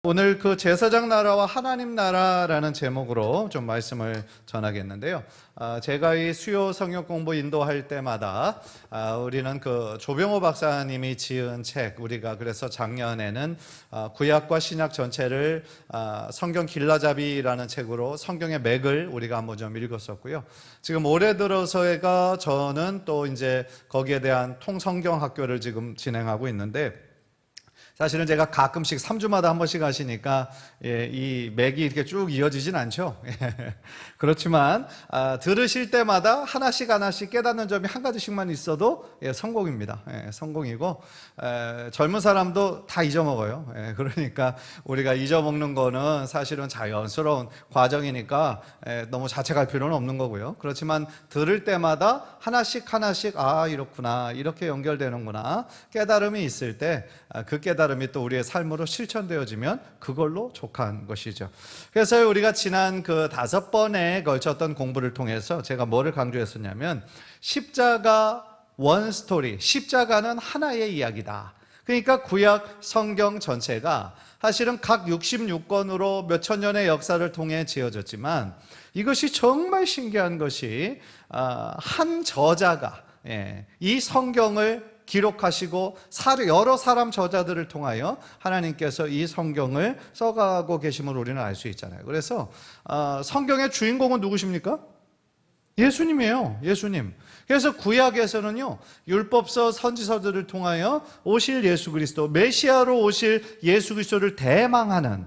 오늘 그 제사장 나라와 하나님 나라라는 제목으로 좀 말씀을 전하겠는데요. 제가 이 수요 성역 공부 인도할 때마다 우리는 그 조병호 박사님이 지은 책, 우리가 그래서 작년에는 구약과 신약 전체를 성경 길라잡이라는 책으로 성경의 맥을 우리가 한번 좀 읽었었고요. 지금 올해 들어서가 저는 또 이제 거기에 대한 통성경 학교를 지금 진행하고 있는데, 사실은 제가 가끔씩 3주마다 한 번씩 하시니까 이 맥이 이렇게 쭉 이어지진 않죠. 그렇지만 들으실 때마다 하나씩 깨닫는 점이 한 가지씩만 있어도 성공입니다. 성공이고, 젊은 사람도 다 잊어먹어요. 그러니까 우리가 잊어먹는 거는 사실은 자연스러운 과정이니까 너무 자책할 필요는 없는 거고요. 그렇지만 들을 때마다 하나씩 이렇구나, 이렇게 연결되는구나 깨달음이 있을 때 그 깨달음이 또 우리의 삶으로 실천되어지면 그걸로 족한 것이죠. 그래서 우리가 지난 그 5번에 걸쳤던 공부를 통해서 제가 뭐를 강조했었냐면, 십자가 원 스토리, 십자가는 하나의 이야기다. 그러니까 구약 성경 전체가 사실은 각 66권으로 몇천 년의 역사를 통해 지어졌지만, 이것이 정말 신기한 것이 한 저자가 이 성경을 기록하시고 여러 사람 저자들을 통하여 하나님께서 이 성경을 써가고 계심을 우리는 알 수 있잖아요. 그래서 성경의 주인공은 누구십니까? 예수님이에요. 예수님. 그래서 구약에서는요, 율법서, 선지서들을 통하여 오실 예수 그리스도, 메시아로 오실 예수 그리스도를 대망하는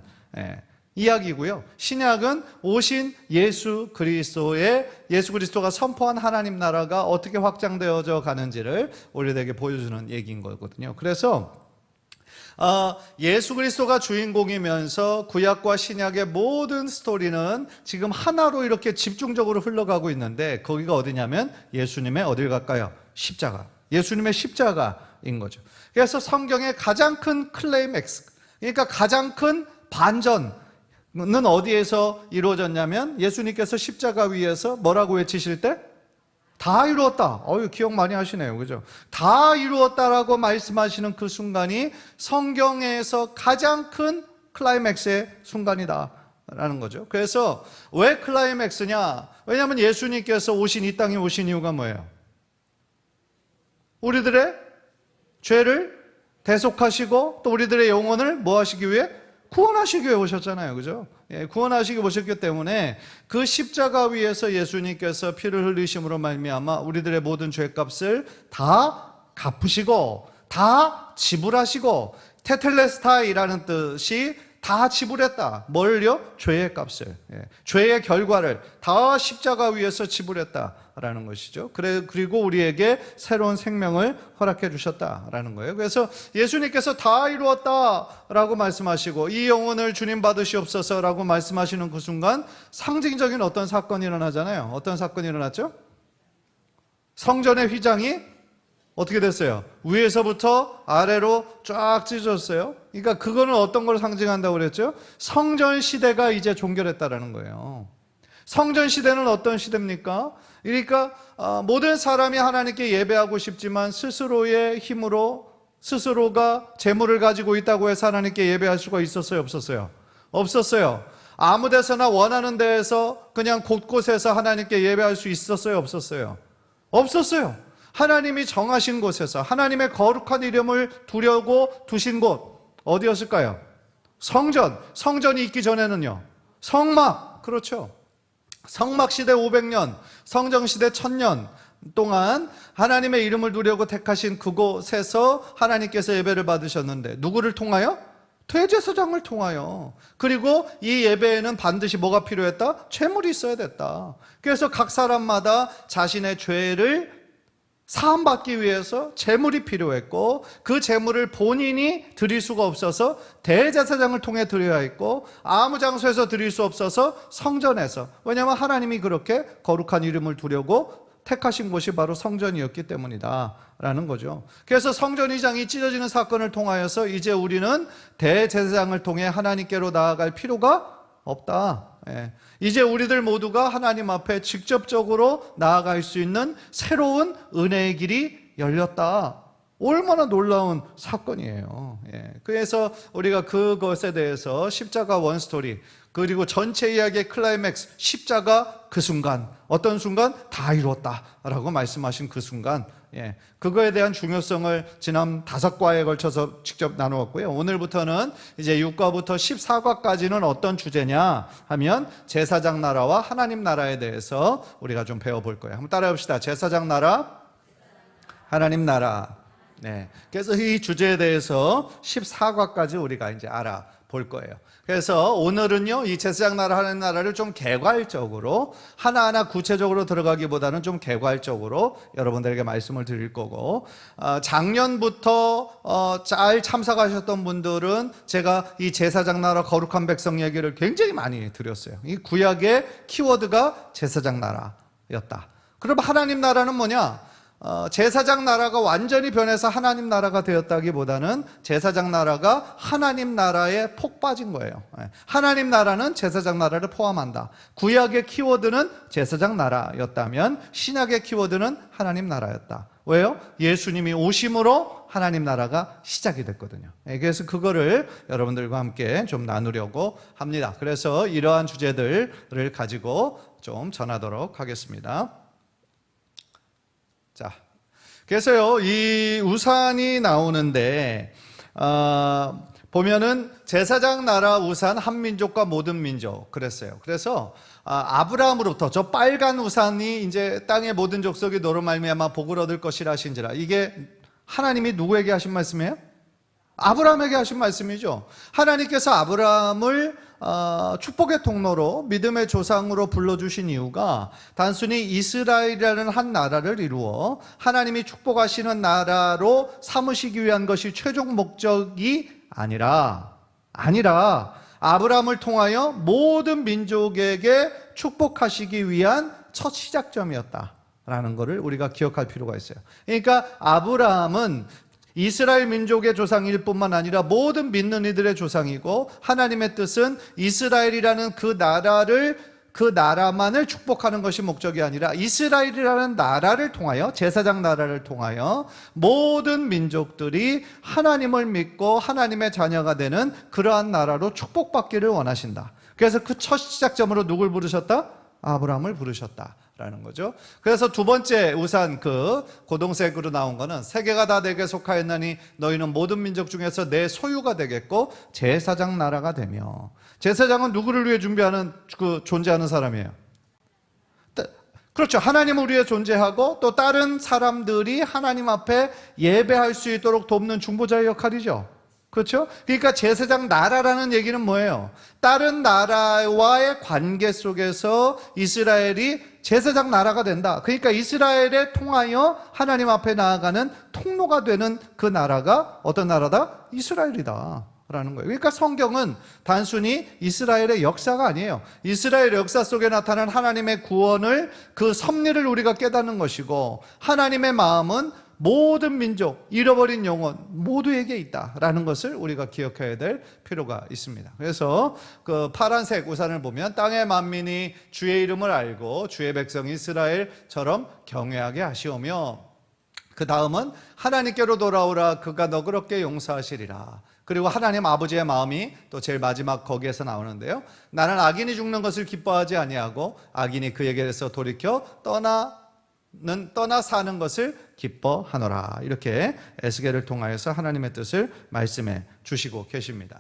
이야기고요. 신약은 오신 예수 그리스도가 선포한 하나님 나라가 어떻게 확장되어져 가는지를 우리에게 보여주는 얘기인 거거든요. 그래서 예수 그리스도가 주인공이면서 구약과 신약의 모든 스토리는 지금 하나로 이렇게 집중적으로 흘러가고 있는데, 거기가 어디냐면 예수님의 어딜 갈까요? 십자가. 예수님의 십자가인 거죠. 그래서 성경의 가장 큰 클라이맥스, 그러니까 가장 큰 반전은 어디에서 이루어졌냐면, 예수님께서 십자가 위에서 뭐라고 외치실 때? 다 이루었다. 기억 많이 하시네요. 그죠? 다 이루었다라고 말씀하시는 그 순간이 성경에서 가장 큰 클라이맥스의 순간이다 라는 거죠. 그래서 왜 클라이맥스냐? 왜냐하면 예수님께서 이 땅에 오신 이유가 뭐예요? 우리들의 죄를 대속하시고 또 우리들의 영혼을 뭐 하시기 위해? 구원하시기 위해 오셨잖아요. 그죠? 구원하시기 위해 오셨기 때문에 그 십자가 위에서 예수님께서 피를 흘리심으로 말미암아 우리들의 모든 죄값을 다 갚으시고 다 지불하시고, 테텔레스타이라는 뜻이 다 지불했다. 뭘요? 죄의 값을, 죄의 결과를 다 십자가 위에서 지불했다라는 것이죠. 그리고 우리에게 새로운 생명을 허락해 주셨다라는 거예요. 그래서 예수님께서 다 이루었다라고 말씀하시고, 이 영혼을 주님 받으시옵소서라고 말씀하시는 그 순간 상징적인 어떤 사건이 일어나잖아요. 어떤 사건이 일어났죠? 성전의 휘장이 어떻게 됐어요? 위에서부터 아래로 쫙 찢어졌어요. 그러니까 그거는 어떤 걸 상징한다고 그랬죠? 성전 시대가 이제 종결했다라는 거예요. 성전 시대는 어떤 시대입니까? 그러니까 모든 사람이 하나님께 예배하고 싶지만 스스로의 힘으로, 스스로가 재물을 가지고 있다고 해서 하나님께 예배할 수가 있었어요? 없었어요? 없었어요. 아무 데서나 원하는 데에서 그냥 곳곳에서 하나님께 예배할 수 있었어요? 없었어요? 없었어요. 하나님이 정하신 곳에서 하나님의 거룩한 이름을 두려고 두신 곳 어디였을까요? 성전. 성전이 있기 전에는요, 성막. 그렇죠. 성막 시대 500년, 성전 시대 1000년 동안 하나님의 이름을 두려고 택하신 그곳에서 하나님께서 예배를 받으셨는데, 누구를 통하여? 대제사장을 통하여. 그리고 이 예배에는 반드시 뭐가 필요했다? 죄물이 있어야 됐다. 그래서 각 사람마다 자신의 죄를 사함받기 위해서 제물이 필요했고, 그 제물을 본인이 드릴 수가 없어서 대제사장을 통해 드려야 했고, 아무 장소에서 드릴 수 없어서 성전에서, 왜냐하면 하나님이 그렇게 거룩한 이름을 두려고 택하신 곳이 바로 성전이었기 때문이다 라는 거죠. 그래서 성전 휘장이 찢어지는 사건을 통하여서 이제 우리는 대제사장을 통해 하나님께로 나아갈 필요가 없다. 이제 우리들 모두가 하나님 앞에 직접적으로 나아갈 수 있는 새로운 은혜의 길이 열렸다 얼마나 놀라운 사건이에요. 예. 그래서 우리가 그것에 대해서 십자가 원스토리, 그리고 전체 이야기의 클라이맥스, 십자가 그 순간, 어떤 순간? 다 이루었다라고 말씀하신 그 순간, 예. 그거에 대한 중요성을 지난 5과에 걸쳐서 직접 나누었고요. 오늘부터는 이제 6과부터 14과까지는 어떤 주제냐 하면 제사장 나라와 하나님 나라에 대해서 우리가 좀 배워볼 거예요. 한번 따라해 봅시다. 제사장 나라, 하나님 나라. 네. 그래서 이 주제에 대해서 14과까지 우리가 이제 알아볼 거예요. 그래서 오늘은요, 이 제사장 나라, 하나님 나라를 좀 개괄적으로, 하나하나 구체적으로 들어가기보다는 좀 개괄적으로 여러분들에게 말씀을 드릴 거고, 작년부터 잘 참석하셨던 분들은 제가 이 제사장 나라, 거룩한 백성 얘기를 굉장히 많이 드렸어요. 이 구약의 키워드가 제사장 나라였다. 그럼 하나님 나라는 뭐냐? 제사장 나라가 완전히 변해서 하나님 나라가 되었다기보다는 제사장 나라가 하나님 나라에 폭 빠진 거예요. 하나님 나라는 제사장 나라를 포함한다. 구약의 키워드는 제사장 나라였다면 신약의 키워드는 하나님 나라였다. 왜요? 예수님이 오심으로 하나님 나라가 시작이 됐거든요. 그래서 그거를 여러분들과 함께 좀 나누려고 합니다. 그래서 이러한 주제들을 가지고 좀 전하도록 하겠습니다. 자, 그래서요, 이 우산이 나오는데, 보면은 제사장 나라 우산 한민족과 모든 민족 그랬어요. 그래서 아브라함으로부터 저 빨간 우산이 이제 땅의 모든 족속이 너로 말미암아 복을 얻을 것이라 하신지라. 이게 하나님이 누구에게 하신 말씀이에요? 아브라함에게 하신 말씀이죠. 하나님께서 아브라함을 축복의 통로로, 믿음의 조상으로 불러주신 이유가 단순히 이스라엘이라는 한 나라를 이루어 하나님이 축복하시는 나라로 삼으시기 위한 것이 최종 목적이 아니라 아브라함을 통하여 모든 민족에게 축복하시기 위한 첫 시작점이었다라는 것을 우리가 기억할 필요가 있어요. 그러니까 아브라함은 이스라엘 민족의 조상일 뿐만 아니라 모든 믿는 이들의 조상이고, 하나님의 뜻은 이스라엘이라는 그 나라만을 축복하는 것이 목적이 아니라 이스라엘이라는 나라를 통하여, 제사장 나라를 통하여 모든 민족들이 하나님을 믿고 하나님의 자녀가 되는 그러한 나라로 축복받기를 원하신다. 그래서 그 첫 시작점으로 누굴 부르셨다? 아브라함을 부르셨다라는 거죠. 그래서 두 번째 우산, 그 고동색으로 나온 거는 세계가 다 내게 속하였나니 너희는 모든 민족 중에서 내 소유가 되겠고 제사장 나라가 되며. 제사장은 누구를 위해 존재하는 사람이에요? 그렇죠. 하나님을 위해 존재하고 또 다른 사람들이 하나님 앞에 예배할 수 있도록 돕는 중보자의 역할이죠. 그렇죠? 그러니까 제사장 나라라는 얘기는 뭐예요? 다른 나라와의 관계 속에서 이스라엘이 제사장 나라가 된다. 그러니까 이스라엘에 통하여 하나님 앞에 나아가는 통로가 되는 그 나라가 어떤 나라다? 이스라엘이다 라는 거예요. 그러니까 성경은 단순히 이스라엘의 역사가 아니에요. 이스라엘 역사 속에 나타난 하나님의 구원을, 그 섭리를 우리가 깨닫는 것이고, 하나님의 마음은 모든 민족, 잃어버린 영혼 모두에게 있다라는 것을 우리가 기억해야 될 필요가 있습니다. 그래서 그 파란색 우산을 보면 땅의 만민이 주의 이름을 알고 주의 백성 이스라엘처럼 경외하게 하시오며, 그 다음은 하나님께로 돌아오라 그가 너그럽게 용서하시리라. 그리고 하나님 아버지의 마음이 또 제일 마지막 거기에서 나오는데요, 나는 악인이 죽는 것을 기뻐하지 아니하고 악인이 그에게서 돌이켜 떠나 사는 것을 기뻐하노라. 이렇게 에스겔을 통하여서 하나님의 뜻을 말씀해 주시고 계십니다.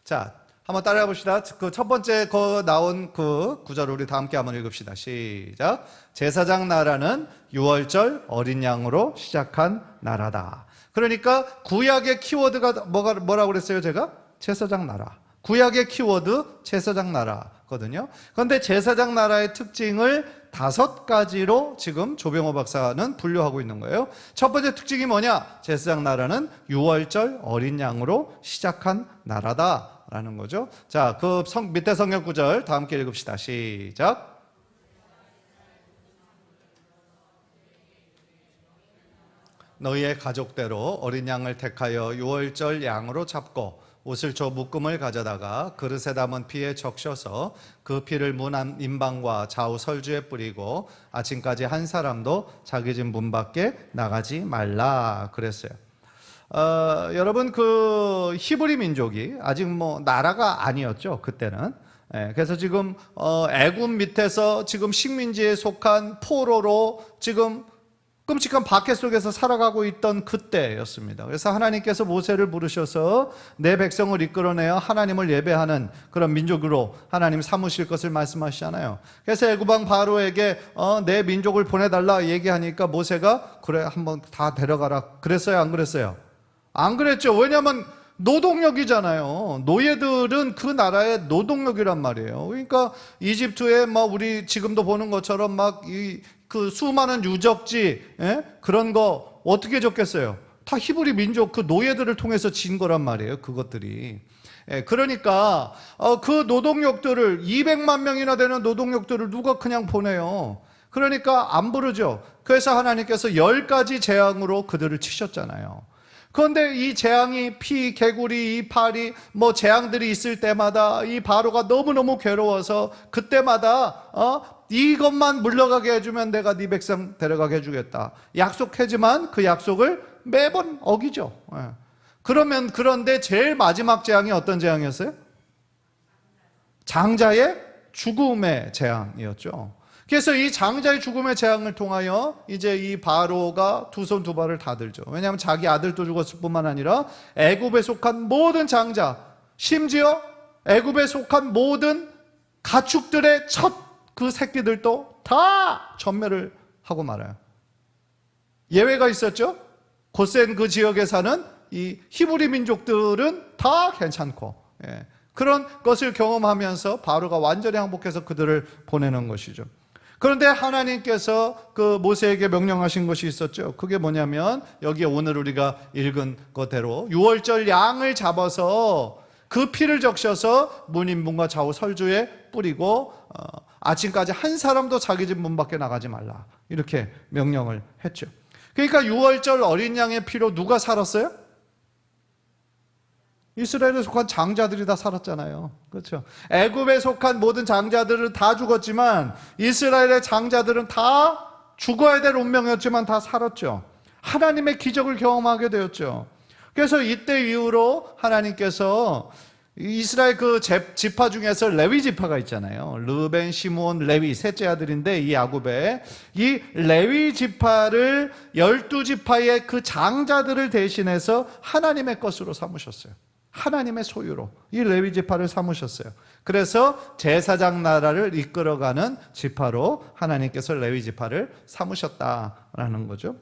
자, 한번 따라해 봅시다. 그 첫 번째 나온 그 구절을 우리 다 함께 한번 읽읍시다. 시작. 제사장 나라는 유월절 어린 양으로 시작한 나라다. 그러니까 구약의 키워드가 뭐라고 그랬어요? 제가 제사장 나라. 구약의 키워드 제사장 나라거든요. 그런데 제사장 나라의 특징을 5가지로 지금 조병호 박사는 분류하고 있는 거예요. 첫 번째 특징이 뭐냐? 제사장 나라는 유월절 어린 양으로 시작한 나라다라는 거죠. 자, 그 밑에 성경 구절 다 함께 읽읍시다. 시작. 너희의 가족대로 어린 양을 택하여 유월절 양으로 잡고 옷을 줘 묶음을 가져다가 그릇에 담은 피에 적셔서 그 피를 문 임방과 좌우 설주에 뿌리고 아침까지 한 사람도 자기 집 문 밖에 나가지 말라 그랬어요. 여러분 그 히브리 민족이 아직 뭐 나라가 아니었죠 그때는. 그래서 지금 애굽 밑에서 지금 식민지에 속한 포로로 지금 끔찍한 박해 속에서 살아가고 있던 그때였습니다. 그래서 하나님께서 모세를 부르셔서 내 백성을 이끌어내어 하나님을 예배하는 그런 민족으로 하나님 삼으실 것을 말씀하시잖아요. 그래서 애굽왕 바로에게 내 민족을 보내달라 얘기하니까 모세가 그래 한번 다 데려가라 그랬어요, 안 그랬어요? 안 그랬죠. 왜냐하면 노동력이잖아요. 노예들은 그 나라의 노동력이란 말이에요. 그러니까 이집트에 막 우리 지금도 보는 것처럼 막 그 수많은 유적지 그런 거 어떻게 줬겠어요? 다 히브리 민족 그 노예들을 통해서 진 거란 말이에요. 그것들이. 그러니까 그 노동력들을 200만 명이나 되는 노동력들을 누가 그냥 보내요. 그러니까 안 부르죠. 그래서 하나님께서 10가지 재앙으로 그들을 치셨잖아요. 그런데 이 재앙이 피, 개구리, 이파리 뭐 재앙들이 있을 때마다 이 바로가 너무너무 괴로워서 그때마다 이것만 물러가게 해주면 내가 네 백성 데려가게 해주겠다 약속하지만 그 약속을 매번 어기죠. 그런데 제일 마지막 재앙이 어떤 재앙이었어요? 장자의 죽음의 재앙이었죠. 그래서 이 장자의 죽음의 재앙을 통하여 이제 이 바로가 두 손 두 발을 다 들죠. 왜냐하면 자기 아들도 죽었을 뿐만 아니라 애굽에 속한 모든 장자, 심지어 애굽에 속한 모든 가축들의 첫 그 새끼들도 다 전멸을 하고 말아요. 예외가 있었죠. 고센 그 지역에 사는 이 히브리 민족들은 다 괜찮고 그런 것을 경험하면서 바로가 완전히 항복해서 그들을 보내는 것이죠. 그런데 하나님께서 그 모세에게 명령하신 것이 있었죠. 그게 뭐냐면 여기에 오늘 우리가 읽은 것대로 유월절 양을 잡아서 그 피를 적셔서 문인문과 좌우 설주에 뿌리고 아침까지 한 사람도 자기 집 문 밖에 나가지 말라 이렇게 명령을 했죠. 그러니까 유월절 어린 양의 피로 누가 살았어요? 이스라엘에 속한 장자들이 다 살았잖아요. 그렇죠? 애굽에 속한 모든 장자들은 다 죽었지만 이스라엘의 장자들은 다 죽어야 될 운명이었지만 다 살았죠. 하나님의 기적을 경험하게 되었죠. 그래서 이때 이후로 하나님께서 이스라엘 그 지파 중에서 레위 지파가 있잖아요. 르벤, 시므온, 레위 셋째 아들인데 이 야곱의 이 레위 지파를 12지파의 그 장자들을 대신해서 하나님의 것으로 삼으셨어요. 하나님의 소유로 이 레위 지파를 삼으셨어요. 그래서 제사장 나라를 이끌어가는 지파로 하나님께서 레위 지파를 삼으셨다라는 거죠.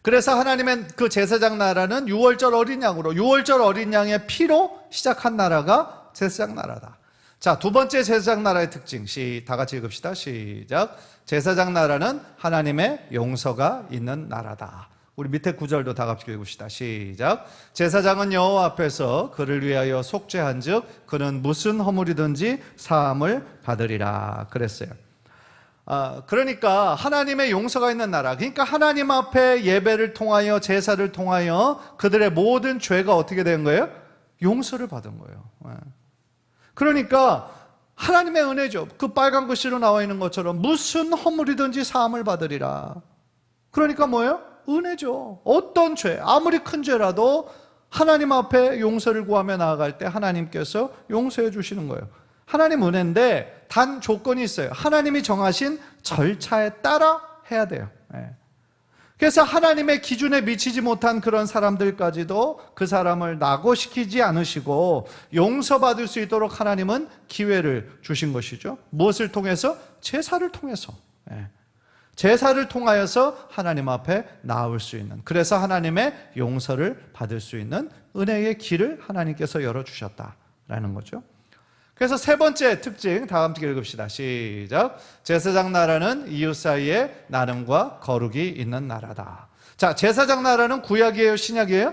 그래서 하나님의 그 제사장 나라는 유월절 어린 양으로 유월절 어린 양의 피로 시작한 나라가 제사장 나라다. 자, 두 번째 제사장 나라의 특징 다 같이 읽읍시다. 시작. 제사장 나라는 하나님의 용서가 있는 나라다. 우리 밑에 구절도 다 같이 읽읍시다. 시작. 제사장은 여호와 앞에서 그를 위하여 속죄한즉 그는 무슨 허물이든지 사함을 받으리라 그랬어요. 그러니까 하나님의 용서가 있는 나라, 그러니까 하나님 앞에 예배를 통하여 제사를 통하여 그들의 모든 죄가 어떻게 된 거예요? 용서를 받은 거예요. 그러니까 하나님의 은혜죠. 그 빨간 글씨로 나와 있는 것처럼 무슨 허물이든지 사함을 받으리라. 그러니까 뭐예요? 은혜죠. 어떤 죄, 아무리 큰 죄라도 하나님 앞에 용서를 구하며 나아갈 때 하나님께서 용서해 주시는 거예요. 하나님 은혜인데 단 조건이 있어요. 하나님이 정하신 절차에 따라 해야 돼요. 그래서 하나님의 기준에 미치지 못한 그런 사람들까지도 그 사람을 낙오시키지 않으시고 용서받을 수 있도록 하나님은 기회를 주신 것이죠. 무엇을 통해서? 제사를 통해서. 제사를 통하여서 하나님 앞에 나올 수 있는, 그래서 하나님의 용서를 받을 수 있는 은혜의 길을 하나님께서 열어주셨다라는 거죠. 그래서 세 번째 특징 다 함께 읽읍시다. 시작. 제사장 나라는 이웃 사이에 나눔과 거룩이 있는 나라다. 자, 제사장 나라는 구약이에요, 신약이에요?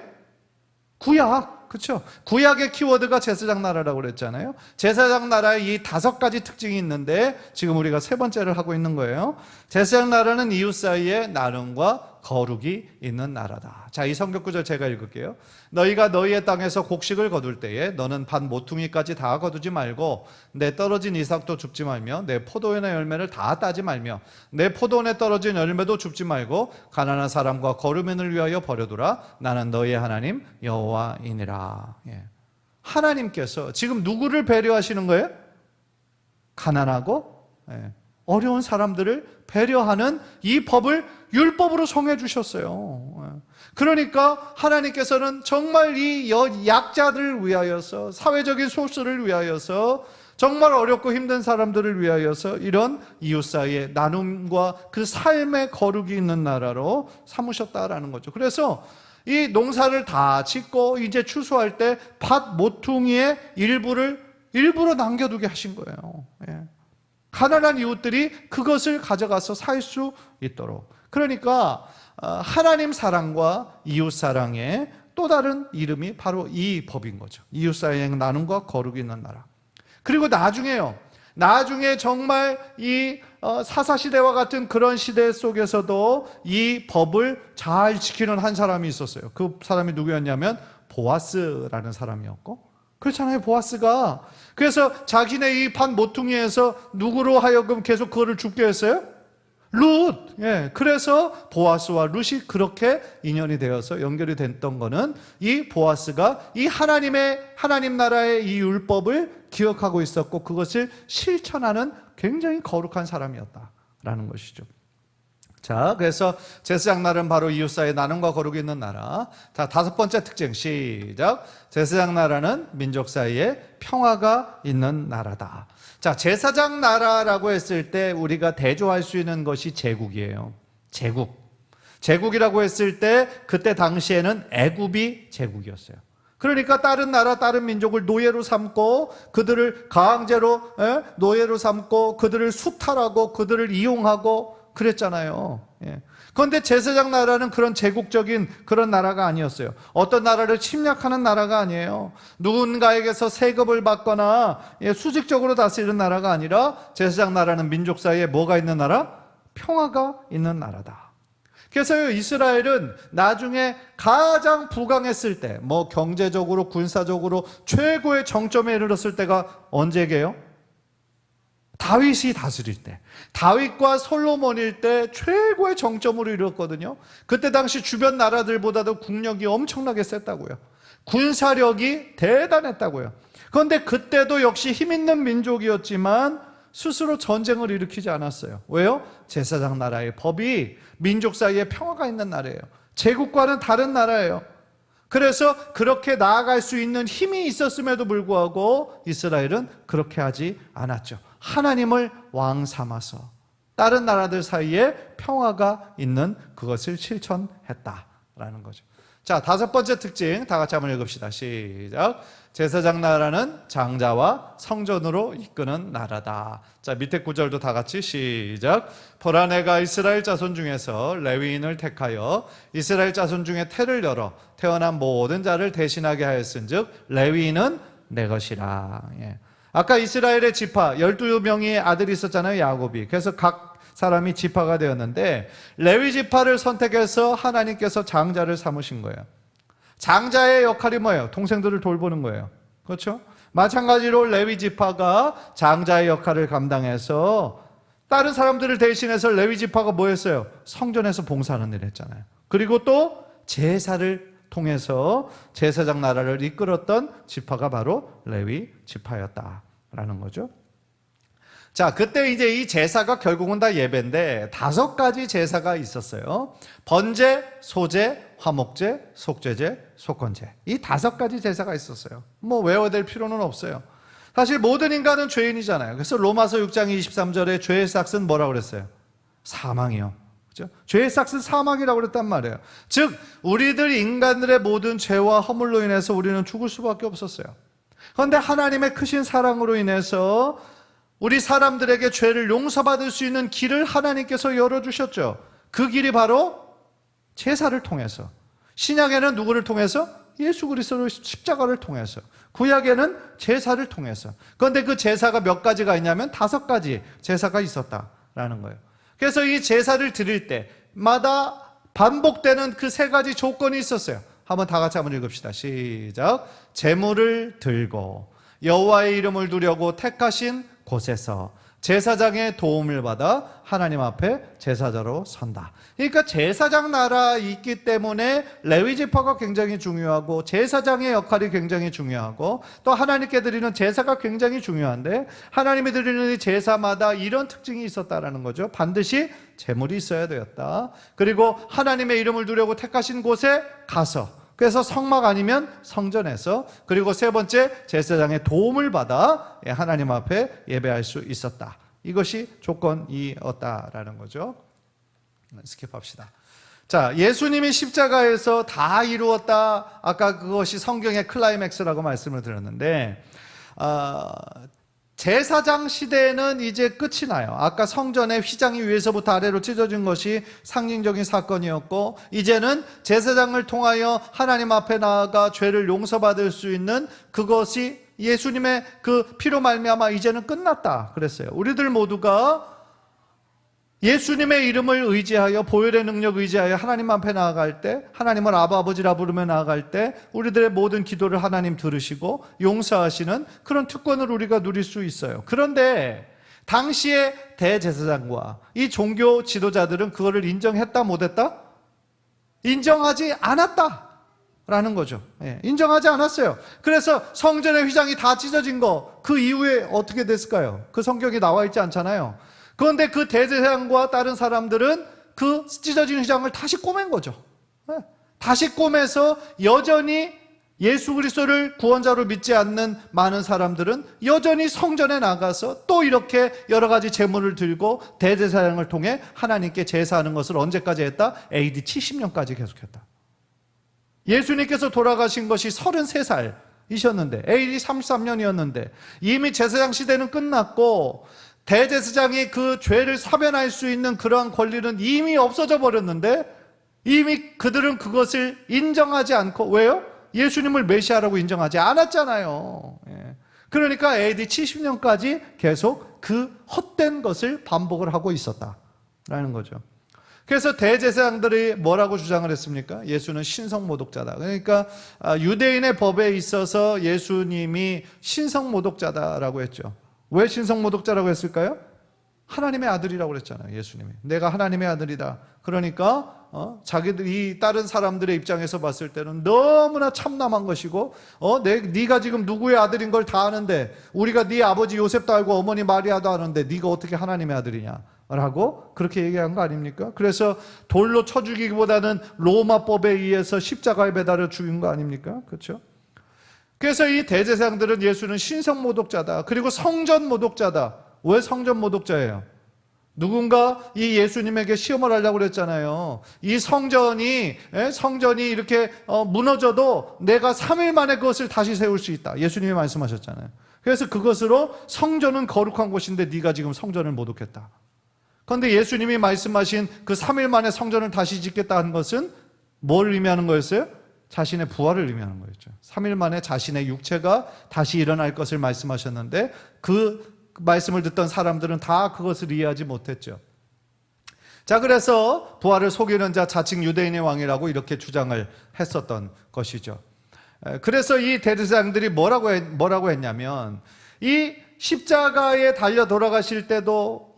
구약. 그렇죠? 구약의 키워드가 제사장 나라라고 그랬잖아요. 제사장 나라에 이 5가지 특징이 있는데 지금 우리가 세 번째를 하고 있는 거예요. 제사장 나라는 이웃 사이에 나눔과 거룩이 있는 나라다. 자, 이 성경 구절 제가 읽을게요. 너희가 너희의 땅에서 곡식을 거둘 때에 너는 밭 모퉁이까지 다 거두지 말고 내 떨어진 이삭도 줍지 말며 내 포도원의 열매를 다 따지 말며 내 포도원에 떨어진 열매도 줍지 말고 가난한 사람과 거류민을 위하여 버려두라. 나는 너희의 하나님 여호와이니라. 예. 하나님께서 지금 누구를 배려하시는 거예요? 가난하고 어려운 사람들을 배려하는 이 법을 율법으로 정해 주셨어요. 그러니까 하나님께서는 정말 이 약자들을 위하여서, 사회적인 소수를 위하여서, 정말 어렵고 힘든 사람들을 위하여서 이런 이웃 사이의 나눔과 그 삶의 거룩이 있는 나라로 삼으셨다라는 거죠. 그래서 이 농사를 다 짓고 이제 추수할 때 밭 모퉁이의 일부러 남겨두게 하신 거예요. 가난한 이웃들이 그것을 가져가서 살 수 있도록. 그러니까 하나님 사랑과 이웃 사랑의 또 다른 이름이 바로 이 법인 거죠. 이웃 사이의 나눔과 거룩이 있는 나라. 그리고 나중에 정말 이 사사시대와 같은 그런 시대 속에서도 이 법을 잘 지키는 한 사람이 있었어요. 그 사람이 누구였냐면 보아스라는 사람이었고, 그렇잖아요. 보아스가. 그래서 자기네 이 밭 모퉁이에서 누구로 하여금 계속 그거를 줍게 했어요? 룻. 그래서 보아스와 룻이 그렇게 인연이 되어서 연결이 됐던 거는 이 보아스가 이 하나님 나라의 이 율법을 기억하고 있었고 그것을 실천하는 굉장히 거룩한 사람이었다라는 것이죠. 자, 그래서 제사장 날은 바로 이웃 사이의 나눔과 거룩이 있는 나라. 자, 다섯 번째 특징 시작. 제사장 나라는 민족 사이에 평화가 있는 나라다. 자, 제사장 나라라고 했을 때 우리가 대조할 수 있는 것이 제국이에요. 제국이라고 했을 때 그때 당시에는 애굽이 제국이었어요. 그러니까 다른 나라, 다른 민족을 노예로 삼고 그들을 강제로 노예로 삼고 그들을 수탈하고 그들을 이용하고 그랬잖아요. 그런데 제사장 나라는 그런 제국적인 그런 나라가 아니었어요. 어떤 나라를 침략하는 나라가 아니에요. 누군가에게서 세금을 받거나 수직적으로 다스리는 나라가 아니라 제사장 나라는 민족 사이에 뭐가 있는 나라? 평화가 있는 나라다. 그래서 이스라엘은 나중에 가장 부강했을 때, 경제적으로, 군사적으로 최고의 정점에 이르렀을 때가 언제게요? 다윗이 다스릴 때, 다윗과 솔로몬일 때 최고의 정점으로 이르렀거든요. 그때 당시 주변 나라들보다도 국력이 엄청나게 셌다고요. 군사력이 대단했다고요. 그런데 그때도 역시 힘있는 민족이었지만 스스로 전쟁을 일으키지 않았어요. 왜요? 제사장 나라의 법이 민족 사이에 평화가 있는 나라예요. 제국과는 다른 나라예요. 그래서 그렇게 나아갈 수 있는 힘이 있었음에도 불구하고 이스라엘은 그렇게 하지 않았죠. 하나님을 왕 삼아서 다른 나라들 사이에 평화가 있는 그것을 실천했다라는 거죠. 자, 다섯 번째 특징 다 같이 한번 읽읍시다. 시작. 제사장 나라는 장자와 성전으로 이끄는 나라다. 자, 밑에 구절도 다 같이 시작. 보라, 내가 이스라엘 자손 중에서 레위인을 택하여 이스라엘 자손 중에 태를 열어 태어난 모든 자를 대신하게 하였은즉 레위인은 내 것이라. 아까 이스라엘의 지파 12명의 아들이 있었잖아요. 야곱이. 그래서 각 사람이 지파가 되었는데 레위 지파를 선택해서 하나님께서 장자를 삼으신 거예요. 장자의 역할이 뭐예요? 동생들을 돌보는 거예요. 그렇죠? 마찬가지로 레위 지파가 장자의 역할을 감당해서 다른 사람들을 대신해서 레위 지파가 뭐 했어요? 성전에서 봉사하는 일을 했잖아요. 그리고 또 제사를 통해서 제사장 나라를 이끌었던 지파가 바로 레위 지파였다라는 거죠. 자, 그때 이제 이 제사가 결국은 다 예배인데 5가지 제사가 있었어요. 번제, 소제, 화목제, 속죄제, 속건제. 이 5가지 제사가 있었어요. 외워야 될 필요는 없어요. 사실 모든 인간은 죄인이잖아요. 그래서 로마서 6장 23절에 죄의 삭은 뭐라고 그랬어요? 사망이요. 그렇죠? 죄의 삭은 사망이라고 그랬단 말이에요. 즉 우리들 인간들의 모든 죄와 허물로 인해서 우리는 죽을 수밖에 없었어요. 그런데 하나님의 크신 사랑으로 인해서 우리 사람들에게 죄를 용서받을 수 있는 길을 하나님께서 열어주셨죠. 그 길이 바로 제사를 통해서. 신약에는 누구를 통해서? 예수 그리스도의 십자가를 통해서. 구약에는 제사를 통해서. 그런데 그 제사가 몇 가지가 있냐면 5가지 제사가 있었다라는 거예요. 그래서 이 제사를 드릴 때마다 반복되는 그 세 가지 조건이 있었어요. 한번 다 같이 한번 읽읍시다. 시작. 제물을 들고 여호와의 이름을 두려고 택하신 곳에서 제사장의 도움을 받아 하나님 앞에 제사자로 선다. 그러니까 제사장 나라 있기 때문에 레위 지파가 굉장히 중요하고 제사장의 역할이 굉장히 중요하고 또 하나님께 드리는 제사가 굉장히 중요한데 하나님이 드리는 이 제사마다 이런 특징이 있었다라는 거죠. 반드시 제물이 있어야 되었다. 그리고 하나님의 이름을 두려고 택하신 곳에 가서, 그래서 성막 아니면 성전에서, 그리고 세 번째 제사장의 도움을 받아 하나님 앞에 예배할 수 있었다. 이것이 조건이었다라는 거죠. 스킵합시다. 자, 예수님이 십자가에서 다 이루었다. 아까 그것이 성경의 클라이맥스라고 말씀을 드렸는데 제사장 시대는 이제 끝이 나요. 아까 성전의 휘장이 위에서부터 아래로 찢어진 것이 상징적인 사건이었고, 이제는 제사장을 통하여 하나님 앞에 나아가 죄를 용서받을 수 있는 그것이 예수님의 그 피로 말미암아 이제는 끝났다 그랬어요. 우리들 모두가 예수님의 이름을 의지하여, 보혈의 능력 의지하여 하나님 앞에 나아갈 때, 하나님을 아버지라 부르며 나아갈 때 우리들의 모든 기도를 하나님 들으시고 용서하시는 그런 특권을 우리가 누릴 수 있어요. 그런데 당시의 대제사장과 이 종교 지도자들은 그거를 인정했다 못했다? 인정하지 않았다 라는 거죠. 인정하지 않았어요. 그래서 성전의 휘장이 다 찢어진 거, 그 이후에 어떻게 됐을까요? 그 성경이 나와 있지 않잖아요. 그런데 그 대제사장과 다른 사람들은 그 찢어진 휘장을 다시 꼬맨 거죠. 다시 꼬매서 여전히 예수 그리스도를 구원자로 믿지 않는 많은 사람들은 여전히 성전에 나가서 또 이렇게 여러 가지 제물을 들고 대제사장을 통해 하나님께 제사하는 것을 언제까지 했다? AD 70년까지 계속했다. 예수님께서 돌아가신 것이 33살이셨는데 AD 33년이었는데 이미 제사장 시대는 끝났고 대제사장이 그 죄를 사변할 수 있는 그러한 권리는 이미 없어져 버렸는데 이미 그들은 그것을 인정하지 않고, 왜요? 예수님을 메시아라고 인정하지 않았잖아요. 그러니까 AD 70년까지 계속 그 헛된 것을 반복을 하고 있었다라는 거죠. 그래서 대제사장들이 뭐라고 주장을 했습니까? 예수는 신성모독자다. 그러니까 유대인의 법에 있어서 예수님이 신성모독자다라고 했죠. 왜 신성모독자라고 했을까요? 하나님의 아들이라고 그랬잖아요. 예수님이 내가 하나님의 아들이다. 그러니까 자기들이 다른 사람들의 입장에서 봤을 때는 너무나 참남한 것이고 네가 지금 누구의 아들인 걸 다 아는데, 우리가 네 아버지 요셉도 알고 어머니 마리아도 아는데 네가 어떻게 하나님의 아들이냐 라고 그렇게 얘기한 거 아닙니까? 그래서 돌로 쳐 죽이기보다는 로마법에 의해서 십자가에 매달려 죽인 거 아닙니까? 그렇죠? 그래서 이 대제사장들은 예수는 신성모독자다. 그리고 성전모독자다. 왜 성전모독자예요? 누군가 이 예수님에게 시험을 하려고 그랬잖아요. 이 성전이 이렇게 무너져도 내가 3일 만에 그것을 다시 세울 수 있다. 예수님이 말씀하셨잖아요. 그래서 그것으로 성전은 거룩한 곳인데 네가 지금 성전을 모독했다. 그런데 예수님이 말씀하신 그 3일 만에 성전을 다시 짓겠다 하는 것은 뭘 의미하는 거였어요? 자신의 부활을 의미하는 거였죠. 3일 만에 자신의 육체가 다시 일어날 것을 말씀하셨는데 그 말씀을 듣던 사람들은 다 그것을 이해하지 못했죠. 자, 그래서 부활을 속이는 자 자칭 유대인의 왕이라고 이렇게 주장을 했었던 것이죠. 그래서 이 대제사장들이 뭐라고 했냐면, 이 십자가에 달려 돌아가실 때도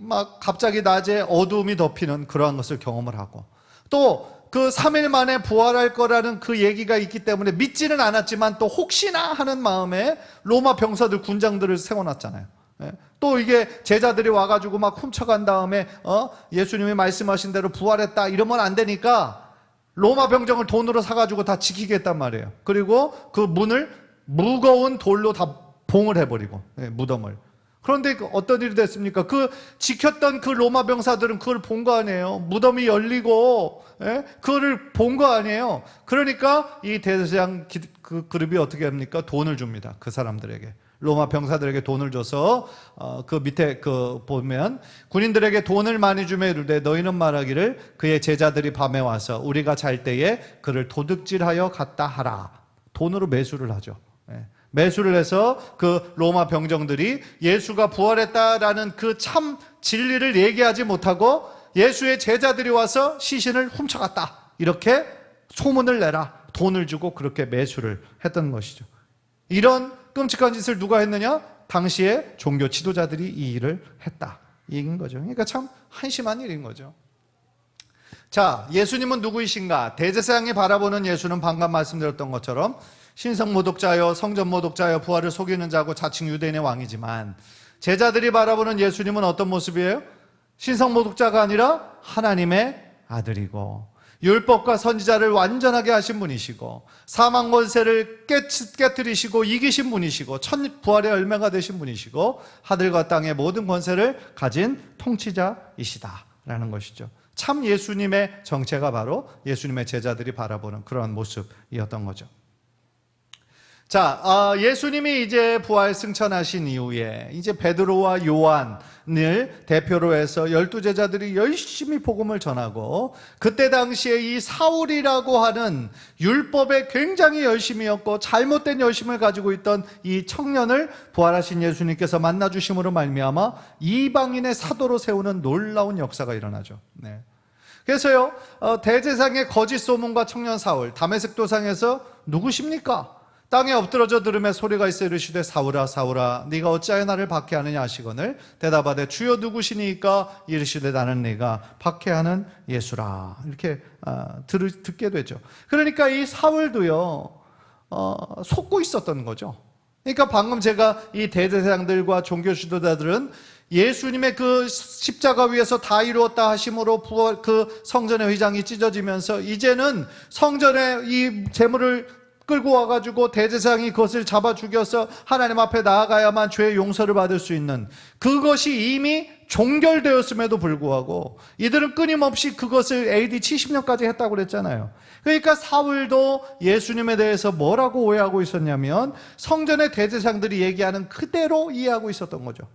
막 갑자기 낮에 어두움이 덮이는 그러한 것을 경험을 하고, 또 그 3일 만에 부활할 거라는 그 얘기가 있기 때문에 믿지는 않았지만 또 혹시나 하는 마음에 로마 병사들 군장들을 세워놨잖아요. 또 이게 제자들이 와가지고 막 훔쳐간 다음에 예수님이 말씀하신 대로 부활했다 이러면 안 되니까 로마 병정을 돈으로 사가지고 다 지키겠단 말이에요. 그리고 그 문을 무거운 돌로 다 봉을 해버리고, 무덤을. 그런데 어떤 일이 됐습니까? 그 지켰던 그 로마 병사들은 그걸 본 거 아니에요. 무덤이 열리고 그거를 본 거 아니에요. 그러니까 이 대제사장 그 그룹이 어떻게 합니까? 돈을 줍니다. 그 사람들에게. 로마 병사들에게 돈을 줘서 그 밑에 보면 군인들에게 돈을 많이 주며 이르되 너희는 말하기를 그의 제자들이 밤에 와서 우리가 잘 때에 그를 도둑질하여 갔다 하라. 돈으로 매수를 하죠. 매수를 해서 그 로마 병정들이 예수가 부활했다라는 그 참 진리를 얘기하지 못하고 예수의 제자들이 와서 시신을 훔쳐갔다, 이렇게 소문을 내라, 돈을 주고 그렇게 매수를 했던 것이죠. 이런 끔찍한 짓을 누가 했느냐? 당시에 종교 지도자들이 이 일을 했다, 이인 거죠. 그러니까 참 한심한 일인 거죠. 자, 예수님은 누구이신가? 대제사장이 바라보는 예수는 방금 말씀드렸던 것처럼 신성모독자여, 성전모독자여, 부활을 속이는 자고 자칭 유대인의 왕이지만, 제자들이 바라보는 예수님은 어떤 모습이에요? 신성모독자가 아니라 하나님의 아들이고, 율법과 선지자를 완전하게 하신 분이시고, 사망 권세를 깨뜨리시고 이기신 분이시고, 첫 부활의 열매가 되신 분이시고, 하늘과 땅의 모든 권세를 가진 통치자이시다라는 것이죠. 참 예수님의 정체가 바로 예수님의 제자들이 바라보는 그러한 모습이었던 거죠. 자, 예수님이 이제 부활 승천하신 이후에 이제 베드로와 요한을 대표로 해서 12제자들이 열심히 복음을 전하고, 그때 당시에 이 사울이라고 하는 율법에 굉장히 열심이었고 잘못된 열심을 가지고 있던 이 청년을 부활하신 예수님께서 만나주심으로 말미암아 이방인의 사도로 세우는 놀라운 역사가 일어나죠. 네. 그래서요, 대제사장의 거짓 소문과 청년 사울, 다메섹 도상에서 누구십니까? 땅에 엎드러져 들음에 소리가 있어 이르시되 사울아 사울아 네가 어찌하여 나를 박해하느냐 하시거늘 대답하되 주여 누구시니까? 이르시되 나는 네가 박해하는 예수라. 이렇게 듣게 되죠. 그러니까 이 사울도요 속고 있었던 거죠. 그러니까 방금 제가 이 대제사장들과 종교 지도자들은 예수님의 그 십자가 위에서 다 이루었다 하심으로 부활, 그 성전의 휘장이 찢어지면서 이제는 성전에 이 제물을 끌고 와가지고 대제사장이 그것을 잡아 죽여서 하나님 앞에 나아가야만 죄의 용서를 받을 수 있는, 그것이 이미 종결되었음에도 불구하고 이들은 끊임없이 그것을 AD 70년까지 했다고 그랬잖아요. 그러니까 사울도 예수님에 대해서 뭐라고 오해하고 있었냐면 성전의 대제사장들이 얘기하는 그대로 이해하고 있었던 거죠.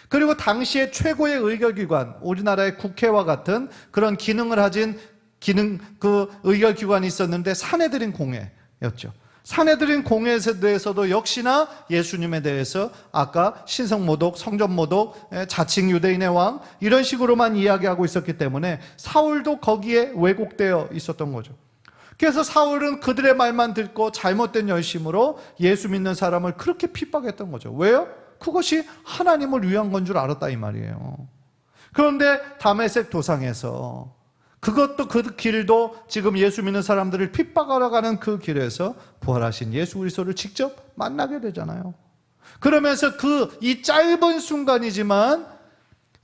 그리고 당시에 최고의 의결기관, 우리나라의 국회와 같은 그런 기능을 가진 그 의결기관이 있었는데 사내들인 공회였죠. 사내들인 공회에 대해서도 역시나 예수님에 대해서 아까 신성모독, 성전모독, 자칭 유대인의 왕, 이런 식으로만 이야기하고 있었기 때문에 사울도 거기에 왜곡되어 있었던 거죠. 그래서 사울은 그들의 말만 듣고 잘못된 열심으로 예수 믿는 사람을 그렇게 핍박했던 거죠. 왜요? 그것이 하나님을 위한 건 줄 알았다, 이 말이에요. 그런데 다메섹 도상에서, 그것도 그 길도 지금 예수 믿는 사람들을 핍박하러 가는 그 길에서 부활하신 예수 그리스도를 직접 만나게 되잖아요. 그러면서 이 짧은 순간이지만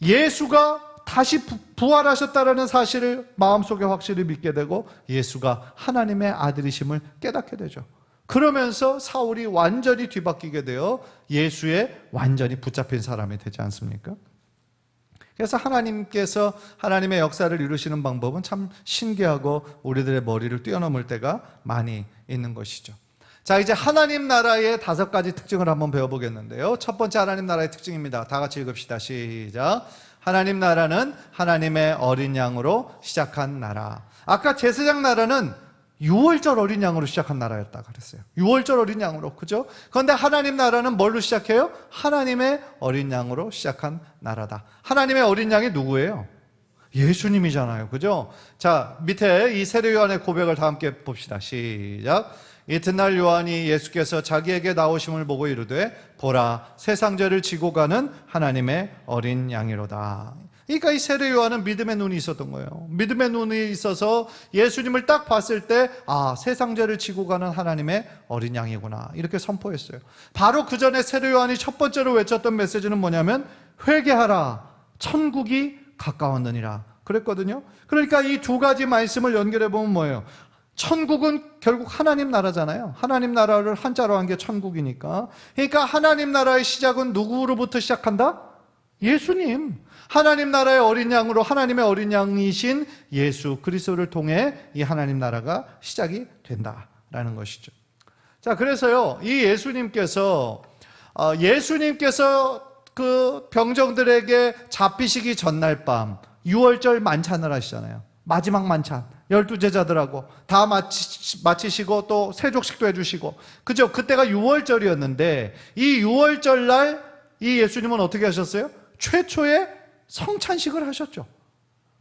예수가 다시 부활하셨다라는 사실을 마음속에 확실히 믿게 되고 예수가 하나님의 아들이심을 깨닫게 되죠. 그러면서 사울이 완전히 뒤바뀌게 되어 예수에 완전히 붙잡힌 사람이 되지 않습니까? 그래서 하나님께서 하나님의 역사를 이루시는 방법은 참 신기하고 우리들의 머리를 뛰어넘을 때가 많이 있는 것이죠. 자, 이제 하나님 나라의 5가지 특징을 한번 배워보겠는데요. 첫 번째 하나님 나라의 특징입니다. 다 같이 읽읍시다. 시작. 하나님 나라는 하나님의 어린 양으로 시작한 나라. 아까 제사장 나라는 6월절 어린 양으로 시작한 나라였다 그랬어요. 6월절 어린 양으로, 그죠? 그런데 하나님 나라는 뭘로 시작해요? 하나님의 어린 양으로 시작한 나라다. 하나님의 어린 양이 누구예요? 예수님이잖아요, 그죠? 자, 밑에 이 세례 요한의 고백을 다 함께 봅시다. 시작. 이튿날 요한이 예수께서 자기에게 나오심을 보고 이르되 보라, 세상 죄를 지고 가는 하나님의 어린 양이로다. 그러니까 이 세례 요한은 믿음의 눈이 있었던 거예요. 믿음의 눈이 있어서 예수님을 딱 봤을 때 세상 죄를 지고 가는 하나님의 어린 양이구나, 이렇게 선포했어요. 바로 그 전에 세례 요한이 첫 번째로 외쳤던 메시지는 뭐냐면 회개하라, 천국이 가까웠느니라 그랬거든요. 그러니까 이 2가지 말씀을 연결해 보면 뭐예요? 천국은 결국 하나님 나라잖아요. 하나님 나라를 한자로 한 게 천국이니까. 그러니까 하나님 나라의 시작은 누구로부터 시작한다? 예수님. 하나님 나라의 어린 양으로 하나님의 어린 양이신 예수 그리스도를 통해 이 하나님 나라가 시작이 된다라는 것이죠. 자, 그래서요, 이 예수님께서 그 병정들에게 잡히시기 전날 밤 6월절 만찬을 하시잖아요. 마지막 만찬. 12제자들하고 다 마치시고 또 세족식도 해주시고, 그죠? 그때가 6월절이었는데 이 6월절 날 이 예수님은 어떻게 하셨어요? 최초의 성찬식을 하셨죠.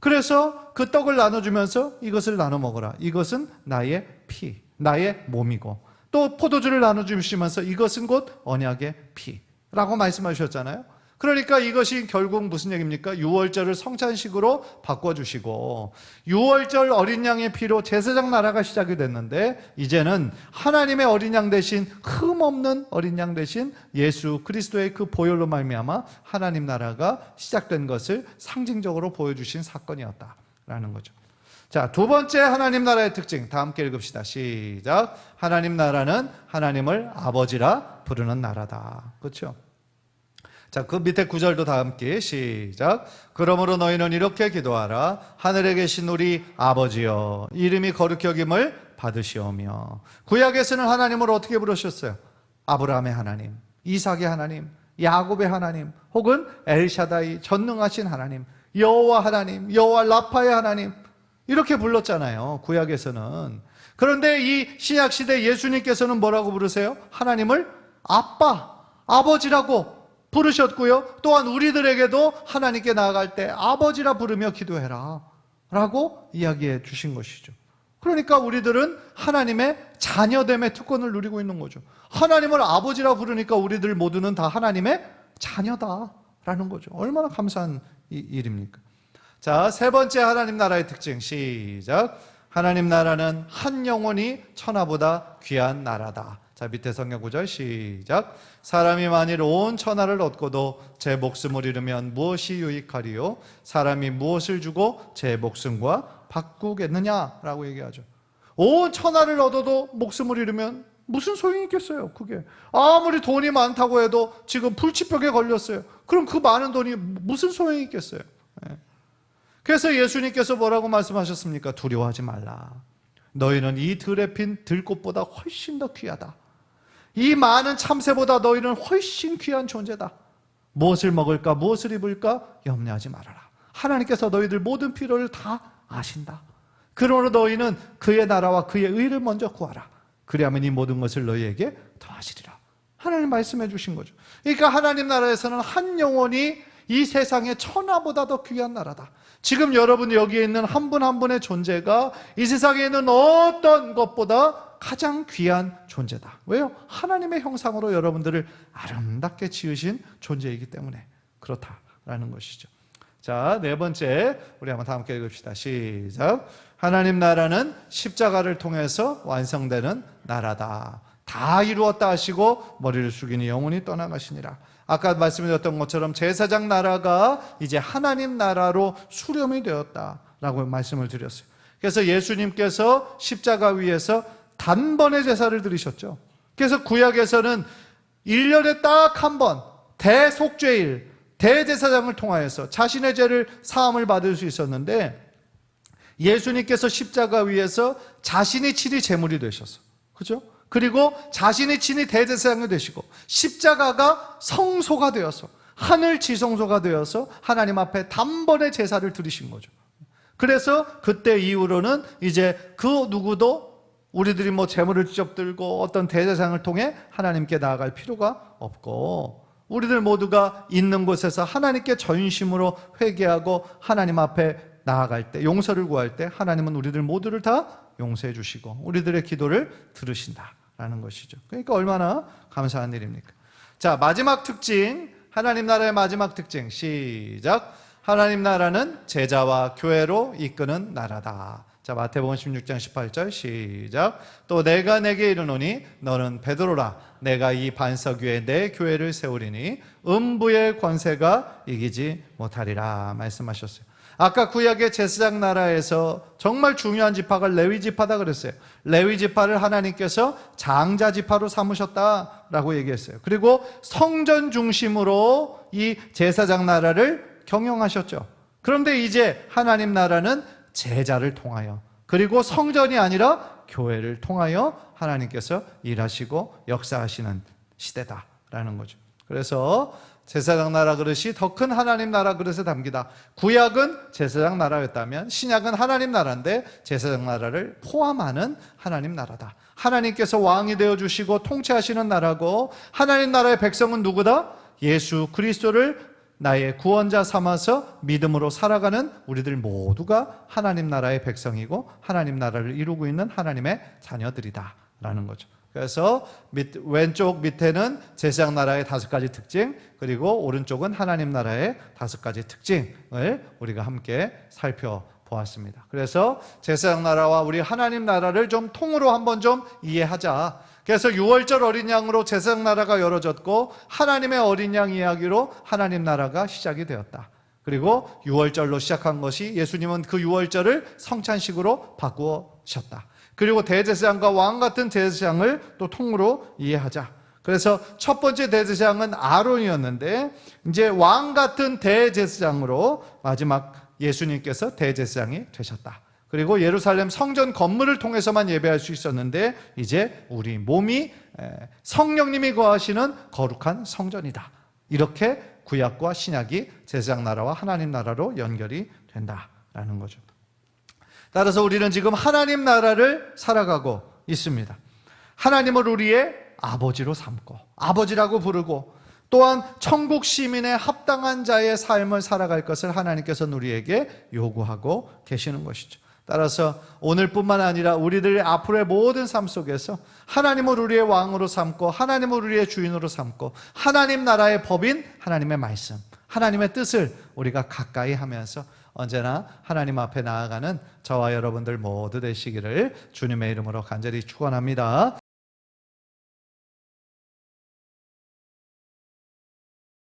그래서 그 떡을 나눠주면서 이것을 나눠 먹어라. 이것은 나의 피, 나의 몸이고, 또 포도주를 나눠주시면서 이것은 곧 언약의 피라고 말씀하셨잖아요. 그러니까 이것이 결국 무슨 얘기입니까? 유월절을 성찬식으로 바꿔주시고, 유월절 어린 양의 피로 제사장 나라가 시작이 됐는데, 이제는 하나님의 어린 양 대신, 흠없는 어린 양 대신 예수 그리스도의 그 보혈로 말미암아 하나님 나라가 시작된 것을 상징적으로 보여주신 사건이었다라는 거죠. 자, 두 번째 하나님 나라의 특징, 다 함께 읽읍시다. 시작. 하나님 나라는 하나님을 아버지라 부르는 나라다. 그렇죠? 자, 그 밑에 구절도 다 함께 시작. 그러므로 너희는 이렇게 기도하라. 하늘에 계신 우리 아버지여, 이름이 거룩히 여김을 받으시오며. 구약에서는 하나님을 어떻게 부르셨어요? 아브라함의 하나님, 이삭의 하나님, 야곱의 하나님, 혹은 엘샤다이, 전능하신 하나님, 여호와 하나님, 여호와 라파의 하나님, 이렇게 불렀잖아요, 구약에서는. 그런데 이 신약시대 예수님께서는 뭐라고 부르세요? 하나님을 아빠, 아버지라고 부르셨고요, 또한 우리들에게도 하나님께 나아갈 때 아버지라 부르며 기도해라 라고 이야기해 주신 것이죠. 그러니까 우리들은 하나님의 자녀됨의 특권을 누리고 있는 거죠. 하나님을 아버지라 부르니까 우리들 모두는 다 하나님의 자녀다라는 거죠. 얼마나 감사한 일입니까? 자, 세 번째 하나님 나라의 특징, 시작. 하나님 나라는 한 영혼이 천하보다 귀한 나라다. 자, 밑에 성경 구절 시작. 사람이 만일 온 천하를 얻고도 제 목숨을 잃으면 무엇이 유익하리요? 사람이 무엇을 주고 제 목숨과 바꾸겠느냐라고 얘기하죠. 온 천하를 얻어도 목숨을 잃으면 무슨 소용이 있겠어요? 그게 아무리 돈이 많다고 해도 지금 불치병에 걸렸어요. 그럼 그 많은 돈이 무슨 소용이 있겠어요? 그래서 예수님께서 뭐라고 말씀하셨습니까? 두려워하지 말라. 너희는 이 들에 핀 들꽃보다 훨씬 더 귀하다. 이 많은 참새보다 너희는 훨씬 귀한 존재다. 무엇을 먹을까, 무엇을 입을까 염려하지 말아라. 하나님께서 너희들 모든 필요를 다 아신다. 그러므로 너희는 그의 나라와 그의 의를 먼저 구하라. 그리하면 이 모든 것을 너희에게 더하시리라. 하나님 말씀해 주신 거죠. 그러니까 하나님 나라에서는 한 영혼이 이 세상의 천하보다 더 귀한 나라다. 지금 여러분 여기에 있는 한 분 한 분의 존재가 이 세상에 있는 어떤 것보다 가장 귀한 존재다. 왜요? 하나님의 형상으로 여러분들을 아름답게 지으신 존재이기 때문에 그렇다라는 것이죠. 자, 네 번째, 우리 한번 다 함께 읽읍시다. 시작. 하나님 나라는 십자가를 통해서 완성되는 나라다. 다 이루었다 하시고 머리를 숙이니 영원히 떠나가시니라. 아까 말씀드렸던 것처럼 제사장 나라가 이제 하나님 나라로 수렴이 되었다라고 말씀을 드렸어요. 그래서 예수님께서 십자가 위에서 단번에 제사를 드리셨죠. 그래서 구약에서는 1년에 딱 한 번 대속죄일, 대제사장을 통하여서 자신의 죄를 사함을 받을 수 있었는데, 예수님께서 십자가 위에서 자신이 친히 제물이 되셨어. 그죠? 그리고 자신이 친히 대제사장이 되시고, 십자가가 성소가 되어서, 하늘 지성소가 되어서 하나님 앞에 단번에 제사를 드리신 거죠. 그래서 그때 이후로는 이제 그 누구도 우리들이 뭐 제물을 직접 들고 어떤 대제사장을 통해 하나님께 나아갈 필요가 없고, 우리들 모두가 있는 곳에서 하나님께 전심으로 회개하고 하나님 앞에 나아갈 때, 용서를 구할 때 하나님은 우리들 모두를 다 용서해 주시고 우리들의 기도를 들으신다라는 것이죠. 그러니까 얼마나 감사한 일입니까? 자, 마지막 특징, 하나님 나라의 마지막 특징, 시작. 하나님 나라는 제자와 교회로 이끄는 나라다. 자, 마태복음 16장 18절 시작. 또 내가 내게 이르노니 너는 베드로라. 내가 이 반석 위에 내 교회를 세우리니 음부의 권세가 이기지 못하리라 말씀하셨어요. 아까 구약의 제사장 나라에서 정말 중요한 지파가 레위 지파다 그랬어요. 레위 지파를 하나님께서 장자 지파로 삼으셨다라고 얘기했어요. 그리고 성전 중심으로 이 제사장 나라를 경영하셨죠. 그런데 이제 하나님 나라는 제자를 통하여, 그리고 성전이 아니라 교회를 통하여 하나님께서 일하시고 역사하시는 시대다라는 거죠. 그래서 제사장 나라 그릇이 더 큰 하나님 나라 그릇에 담기다. 구약은 제사장 나라였다면 신약은 하나님 나라인데 제사장 나라를 포함하는 하나님 나라다. 하나님께서 왕이 되어주시고 통치하시는 나라고, 하나님 나라의 백성은 누구다? 예수 그리스도를 나의 구원자 삼아서 믿음으로 살아가는 우리들 모두가 하나님 나라의 백성이고 하나님 나라를 이루고 있는 하나님의 자녀들이다 라는 거죠. 그래서 왼쪽 밑에는 제사장 나라의 5가지 특징, 그리고 오른쪽은 하나님 나라의 5가지 특징을 우리가 함께 살펴보았습니다. 그래서 제사장 나라와 우리 하나님 나라를 좀 통으로 한번 좀 이해하자. 그래서 6월절 어린 양으로 제사장 나라가 열어졌고 하나님의 어린 양 이야기로 하나님 나라가 시작이 되었다. 그리고 6월절로 시작한 것이 예수님은 그 6월절을 성찬식으로 바꾸셨다. 그리고 대제사장과 왕 같은 제사장을 또 통으로 이해하자. 그래서 첫 번째 대제사장은 아론이었는데 이제 왕 같은 대제사장으로 마지막 예수님께서 대제사장이 되셨다. 그리고 예루살렘 성전 건물을 통해서만 예배할 수 있었는데 이제 우리 몸이 성령님이 거하시는 거룩한 성전이다. 이렇게 구약과 신약이 제사장 나라와 하나님 나라로 연결이 된다라는 거죠. 따라서 우리는 지금 하나님 나라를 살아가고 있습니다. 하나님을 우리의 아버지로 삼고 아버지라고 부르고 또한 천국 시민의 합당한 자의 삶을 살아갈 것을 하나님께서는 우리에게 요구하고 계시는 것이죠. 따라서 오늘뿐만 아니라 우리들의 앞으로의 모든 삶 속에서 하나님을 우리의 왕으로 삼고 하나님을 우리의 주인으로 삼고 하나님 나라의 법인 하나님의 말씀, 하나님의 뜻을 우리가 가까이 하면서 언제나 하나님 앞에 나아가는 저와 여러분들 모두 되시기를 주님의 이름으로 간절히 축원합니다.